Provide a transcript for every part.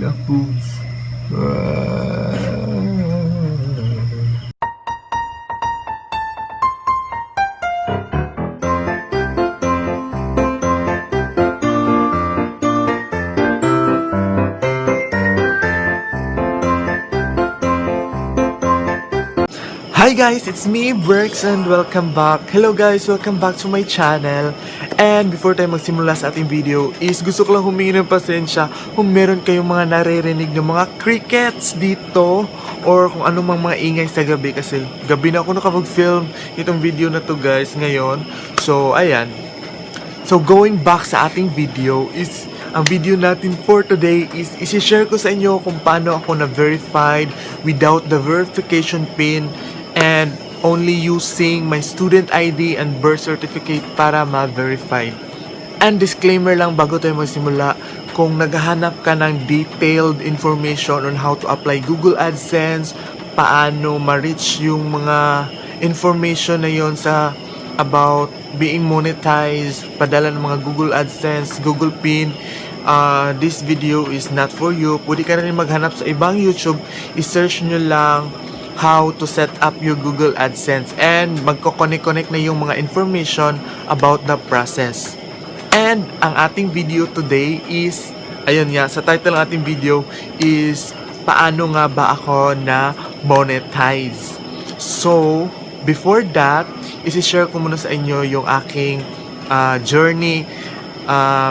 approve. Hi guys, it's me, Berks, and welcome back. Hello guys, welcome back to my channel. And before tayo magsimula sa ating video is gusto ko lang humingi ng pasensya kung meron kayong mga naririnig ng mga crickets dito or kung anumang mga ingay sa gabi kasi gabi na ako nakapag-film itong video na to guys ngayon. So ayan. So going back sa ating video is ang video natin for today is isi-share ko sa inyo kung paano ako na-verified without the verification pin and only using my student ID and birth certificate para ma-verify. And disclaimer lang bago tayo magsimula, kung naghahanap ka ng detailed information on how to apply Google AdSense, paano ma-reach yung mga information na yon sa about being monetized, padala ng mga Google AdSense, Google Pin, this video is not for you. Pwede ka rin maghanap sa ibang YouTube, i-search nyo lang how to set up your Google AdSense and magko-connect na yung mga information about the process. And ang ating video today is, ayun nga, sa title ng ating video is paano nga ba ako na monetize. So, before that, isi-share ko muna sa inyo yung aking journey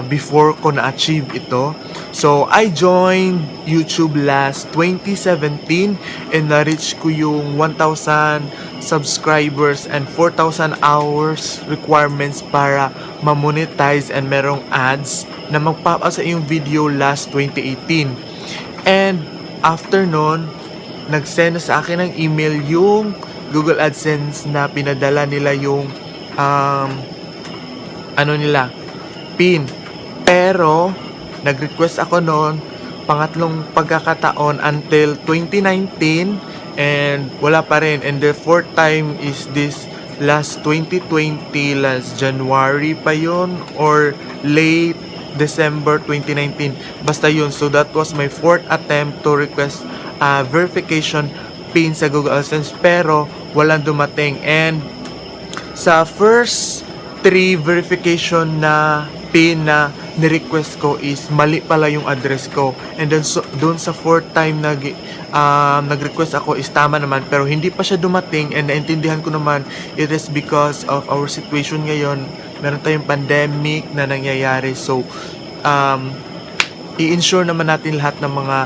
before ko na-achieve ito. So, I joined YouTube last 2017 and na-reach ko yung 1,000 subscribers and 4,000 hours requirements para ma-monetize and merong ads na mag-pop up sa iyong video last 2018. And after nun, nag-send sa akin ng email yung Google AdSense na pinadala nila yung PIN. Pero nag-request ako noon pangatlong pagkakataon until 2019 and wala pa rin, and the fourth time is this last 2020, last January pa yon or late December 2019, basta yun. So that was my fourth attempt to request verification PIN sa Google AdSense pero walang dumating. And sa first 3 verification na PIN na ni-request ko is mali pala yung address ko, and then doon sa fourth time nag-request ako is tama naman pero hindi pa siya dumating. And naintindihan ko naman it is because of our situation ngayon, meron tayong pandemic na nangyayari. So i-ensure naman natin lahat ng mga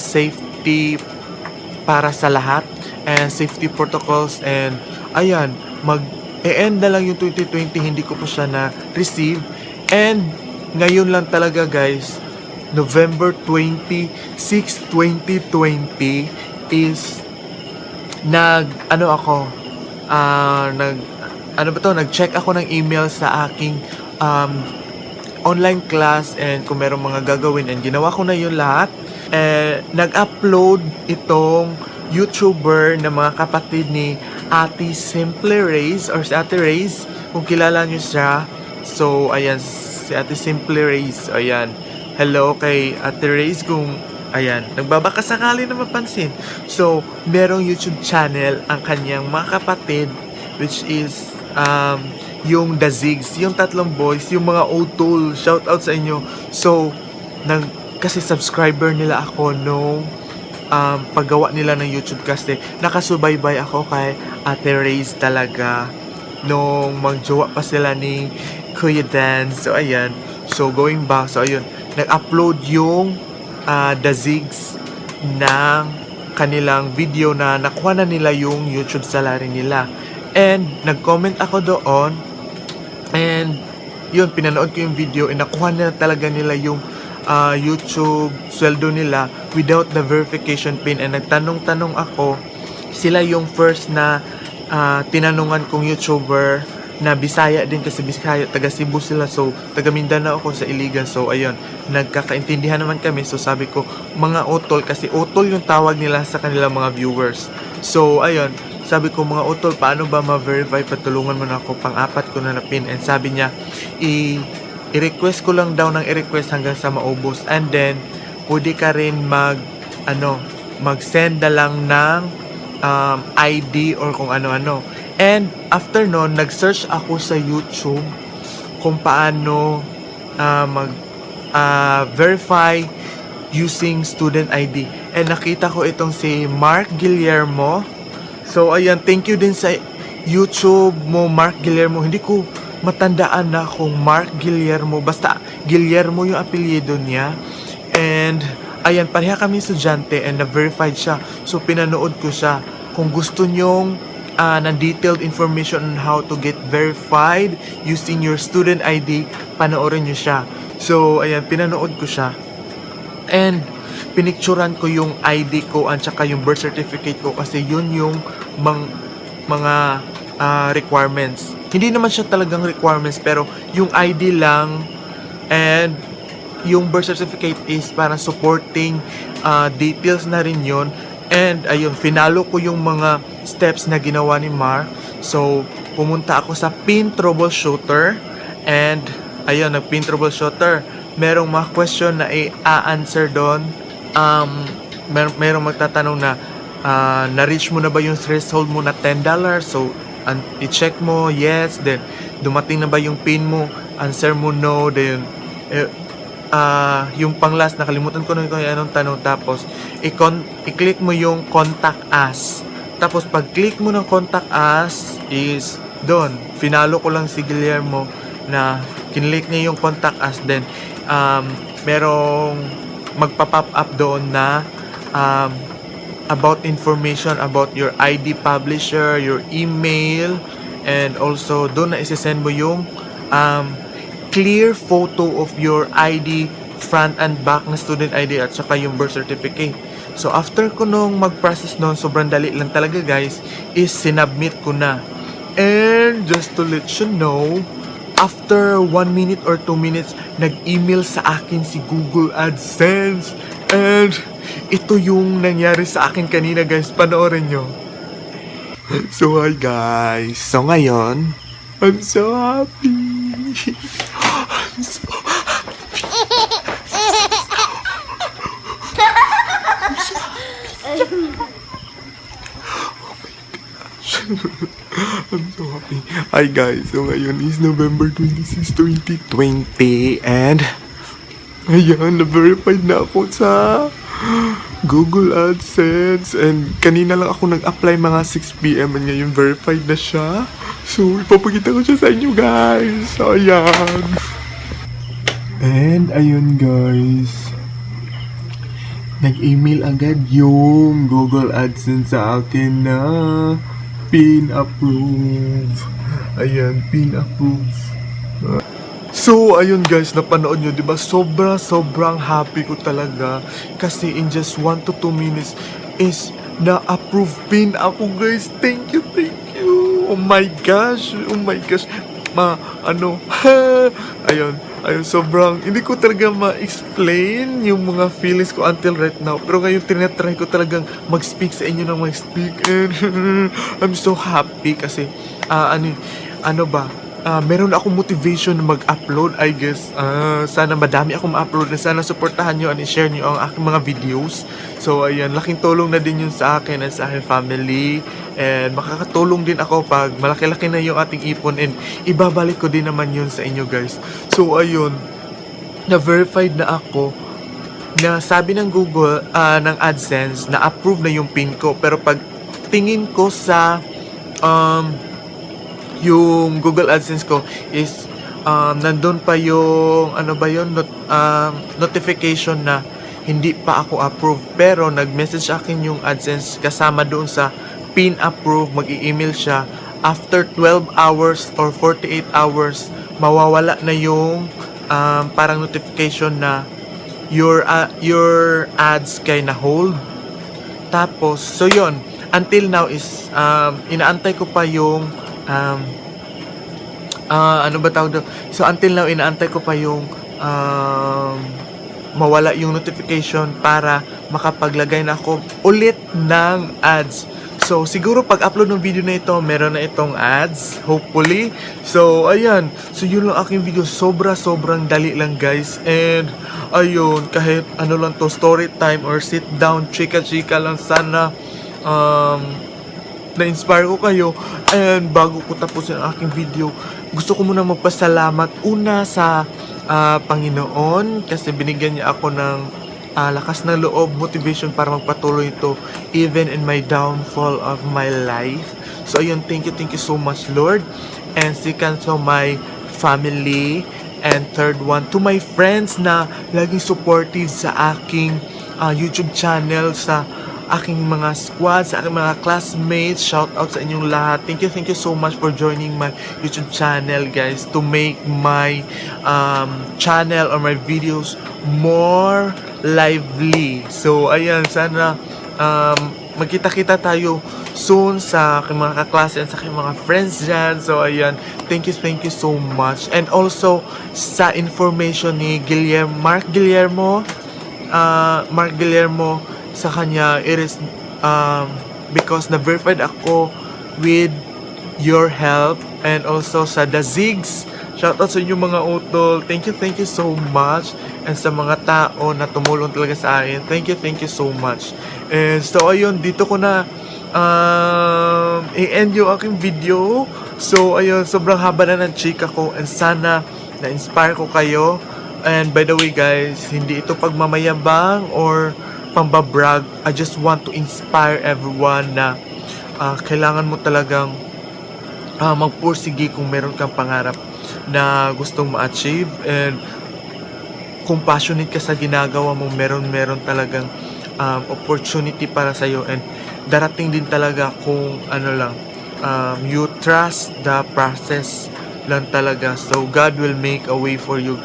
safety para sa lahat and safety protocols, and ayan, mag-e-end na lang yung 2020, hindi ko pa siya na-receive. And ngayon lang talaga guys, November 26, 2020 is nag-check ako ng email sa aking online class and kung merong mga gagawin, and ginawa ko na yun lahat. Nag-upload itong YouTuber na mga kapatid ni Ate Simple Reyes or si Ate Reyes, kung kilala nyo siya. So, ayan, si Ate Simple Reyes. Ayan, hello kay Ate Reyes kung, ayan, nagbabaka sakali na mapansin. So, merong YouTube channel ang kanyang mga kapatid, which is, yung The Zigs, yung tatlong boys, yung mga Otol, shout out sa inyo. So, kasi subscriber nila ako nung paggawa nila ng YouTube kasi nakasubaybay ako kay Ate Reyes talaga nung magjowa pa sila ni Kuya Dan. So ayan, so going back, so ayun, nag-upload yung The Zigs ng kanilang video na nakuha na nila yung YouTube salary nila, and nag-comment ako doon, and yun, pinanood ko yung video and nakuha na talaga nila yung YouTube sweldo nila without the verification pin. And nagtanong-tanong ako, sila yung first na tinanungan kong YouTuber na Bisaya din kasi Bisaya, taga Cebu sila, so taga Mindanao ako sa Iligan. So ayun, nagkakaintindihan naman kami. So sabi ko, mga Otol, kasi Otol yung tawag nila sa kanilang mga viewers. So ayun, sabi ko, mga Otol, paano ba ma-verify? Patulungan mo na ako, pang-apat ko na pin. And sabi niya, i-request ko lang daw ng i-request hanggang sa maubos, and then pwede ka rin mag-send na lang ng ID or kung ano-ano. And after nun, nag-search ako sa YouTube kung paano verify using student ID. And nakita ko itong si Mark Guillermo. So ayan, thank you din sa YouTube mo, Mark Guillermo. Hindi ko matandaan na kung Mark Guillermo. Basta Guillermo yung apelyido niya. And ayan, pareha kami estudyante and na-verified siya. So pinanood ko siya. Kung gusto nyong ng detailed information on how to get verified using your student ID, panoorin nyo siya. So ayan, pinanood ko siya. And pinicturan ko yung ID ko at saka yung birth certificate ko kasi yun yung mga requirements. Hindi naman siya talagang requirements pero yung ID lang and yung birth certificate is parang supporting details na rin yun. And ayun, finalo ko yung mga steps na ginawa ni Mark. So pumunta ako sa pin troubleshooter and ayun, nag-pin troubleshooter. Merong mga question na i-answer doon. Merong magtatanong na na-reach mo na ba yung threshold mo na $10? So, i-check mo, yes. Then, dumating na ba yung pin mo? Answer mo, no. Then, yung pang-last, nakalimutan ko na kung anong tanong. Tapos, i-click mo yung contact us. Tapos, pag-click mo ng contact us is doon. Finalo ko lang si Guillermo na kinlik niya yung contact us. Then, merong magpa-pop up doon na about information about your ID publisher, your email, and also doon na isesend mo yung clear photo of your ID front and back na student ID at saka yung birth certificate. So after ko nung mag-process noon, sobrang dali lang talaga guys, is sinubmit ko na. And just to let you know, after 1 minute or 2 minutes, nag-email sa akin si Google AdSense. And ito yung nangyari sa akin kanina guys. Panoorin nyo. So hi guys. So ngayon, I'm so happy. I'm so I'm so happy. Hi guys, so ngayon is November 26, 2020 and ayan, na-verified na ako sa Google AdSense and kanina lang ako nag-apply mga 6 PM and ngayon verified na siya. So ipapakita ko siya sa inyo guys. So ayan. And ayun guys, nag-email agad yung Google AdSense sa akin na pin approve. Ayan, pin approve. So, ayun guys, napanood nyo, diba? Sobrang happy ko talaga. Kasi in just 1 to 2 minutes is na-approve pin ako guys. Thank you. Oh my gosh. Ayun, sobrang, hindi ko talaga ma-explain yung mga feelings ko until right now. Pero ngayon, tinatry ko talagang mag-speak sa inyo ng mag-speak. And I'm so happy kasi, meron akong motivation na mag-upload, I guess. Sana madami akong ma-upload na sana supportahan nyo and i-share nyo ang aking mga videos. So, ayan, laking tulong na din yun sa akin at sa aking family. And makakatulong din ako pag malaki-laki na yung ating ipon and ibabalik ko din naman yun sa inyo guys. So, ayun, na-verified na ako na sabi ng Google, ng AdSense, na approve na yung PIN ko. Pero pag tingin ko sa yung Google AdSense ko is nandun pa yung notification na hindi pa ako approve. Pero nag-message akin yung AdSense kasama doon sa PIN approve, mag-i-email siya after 12 hours or 48 hours mawawala na yung parang notification na your ads kay na hold. Tapos so yon, until now is inaantay ko pa yung so until now inaantay ko pa yung mawala yung notification para makapaglagay na ako ulit ng ads. So, siguro pag-upload ng video na ito, meron na itong ads, hopefully. So, ayan. So, yun lang aking video. Sobrang dali lang, guys. And, ayun, kahit ano lang to, story time or sit down, chika-chika lang sana. Na-inspire ko kayo. And bago ko tapusin ang aking video, gusto ko muna magpasalamat una sa Panginoon kasi binigyan niya ako ng lakas ng loob, motivation para magpatuloy ito even in my downfall of my life. So ayun, thank you so much, Lord. And second, to my family. And third one, to my friends na laging supportive sa aking YouTube channel, sa aking mga squad, sa aking mga classmates. Shout out sa inyong lahat. Thank you so much for joining my YouTube channel, guys, to make my channel or my videos more lively. So ayan, sana magkita-kita tayo soon sa aking mga kaklase at sa aking mga friends dyan. So ayan, thank you so much. And also sa information ni Mark Guillermo, sa kanya, it is because na-verified ako with your help. And also sa The Zigs, shoutout sa inyo mga utol. Thank you so much. And sa mga tao na tumulong talaga sa akin, thank you so much. And so ayun, dito ko na i-end yung aking video. So ayun, sobrang haba na ng chika ko. And sana na-inspire ko kayo. And by the way, guys, hindi ito pagmamayabang or pambabrag. I just want to inspire everyone na kailangan mo talagang magpursige kung meron kang pangarap na gustong ma-achieve. And kung passionate ka sa ginagawa mo, meron talagang opportunity para sa'yo. And darating din talaga kung ano lang, you trust the process lang talaga. So God will make a way for you,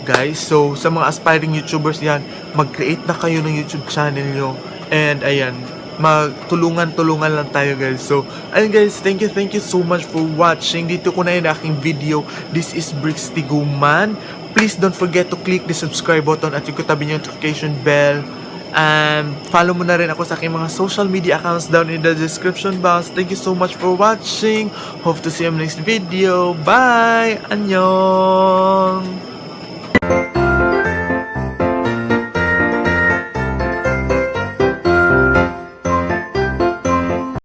guys. So sa mga aspiring YouTubers yan, mag-create na kayo ng YouTube channel nyo. And ayan, magtulungan lang tayo, guys. So ayun, guys, thank you so much for watching. Dito ko na yung aking video. This is Bricks Tiguman. Please don't forget to click the subscribe button at yung katabi yung notification bell. And follow mo na rin ako sa aking mga social media accounts down in the description box. Thank you so much for watching. Hope to see you in the next video. Bye! Annyeong!